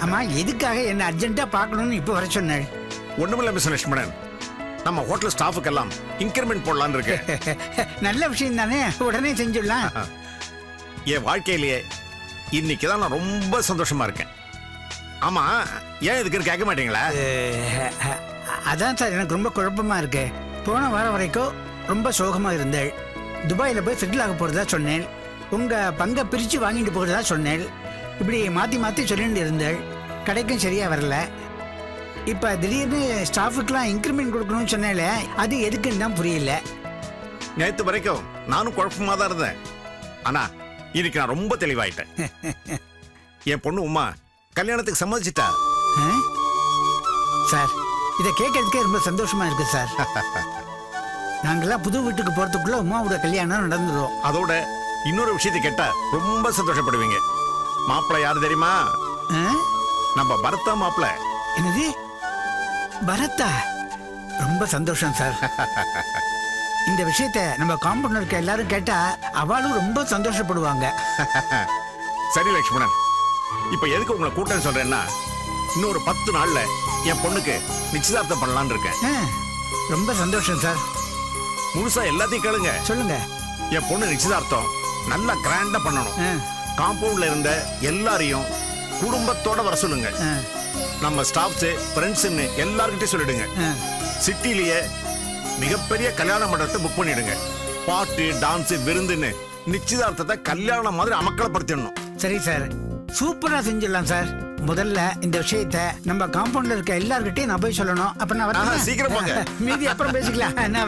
ஆமா, எதுக்காக என்ன அர்ஜென்ட்டா பார்க்கணும்னு இப்போ வர சொன்னாள்? ஒண்ணுமில்ல மிஸ்டர் லட்சுமணன், நம்ம ஹோட்டல் ஸ்டாஃபுக்கெல்லாம் இன்கிரிமெண்ட் போடலான்னு இருக்கு. நல்ல விஷயம் தானே, உடனே செஞ்சிடலாம். என் வாழ்க்கையிலேயே இன்னைக்கு தான் நான் ரொம்ப சந்தோஷமா இருக்கேன். ஆமா, ஏன் இதுக்குன்னு கேட்க மாட்டீங்களா? அதான் சார், எனக்கு ரொம்ப குழப்பமா இருக்கு. போன வாரம் வரைக்கும் ரொம்ப சோகமா இருந்தேள். துபாயில போய் செட்டில் ஆக போறதா சொன்னேன். உங்க பங்கை பிரிச்சு வாங்கிட்டு போறதா சொன்னேன். இப்படி மாத்தி மாத்தி சொல்லிட்டு இருந்தேள். கடைக்கும் சரியா வரல. இப்ப திடீர்னு ஸ்டாஃபுக்கெல்லாம் இன்க்ரிமெண்ட் கொடுக்கணும்னு சொன்னேன். அது எதுக்குன்னு தான் புரியல. நேத்து வரைக்கும் நானும் குழப்பமா தான் இருந்தேன். ஆனா இன்னைக்கு நான் ரொம்ப தெளிவாயிட்டேன். என் பொண்ணு உமா கல்யாணத்துக்கு சம்மதிச்சிட்டா. சார், இதை கேட்கறதுக்கே ரொம்ப சந்தோஷமா இருக்கு சார். நாங்கெல்லாம் புது வீட்டுக்கு போறதுக்குள்ள உமாவோட கல்யாணம் நடந்துடும். அதோட இன்னொரு விஷயத்தை கேட்டா ரொம்ப சந்தோஷப்படுவீங்க. மாப்பிள்ளை யாரு தெரியுமா? நம்ம பரத்தா மாப்பிள்ளை. என்னது, பரத்தா? ரொம்ப சந்தோஷம் சார். இந்த விஷயத்தை நம்ம காம்பவுண்ட்ல இருக்க எல்லாரும் கேட்டா அவளும் ரொம்ப சந்தோஷப்படுவாங்க. சரி லட்சுமணன், இப்ப எதுக்கு உங்களை கூட்டம் சொல்றேன்னா, இன்னொரு 10 நாள்ல என் பொண்ணுக்கு நிச்சயதார்த்தம் பண்ணலான்னு இருக்கேன். ரொம்ப சந்தோஷம் சார். முழுசா எல்லாத்தையும் கேளுங்க. சொல்லுங்க. என் பொண்ணு நிச்சயதார்த்தம் நல்லா கிராண்டா பண்ணணும். காம்பவுண்ட்ல இருந்த எல்லாரையும் குடும்பத்தோட வர சொல்லுங்க. நம்ம ஸ்டாஃப்ஸ், ஃப்ரெண்ட்ஸ்னு எல்லார்கிட்டயும் சொல்லிடுங்க. சிட்டிலேயே மிகப்பெரிய கல்யாண மண்டபத்தை புக் பண்ணிடுங்க. பாட்டு, டான்ஸ், விருந்துன்னு நிச்சயதார்த்தத்தை கல்யாணம் மாதிரி அமக்கலப்படுத்திடணும். சரி சார், சூப்பரா செஞ்சிடலாம் சார். முதல்ல இந்த விஷயத்தை நம்ம காம்பவுண்ட்ல இருக்க எல்லார்கிட்டயும் நான் போய் சொல்லணும். அப்ப நான் சீக்கிரம் போங்க. மீதி அப்புறம் பேசிக்கலாம்.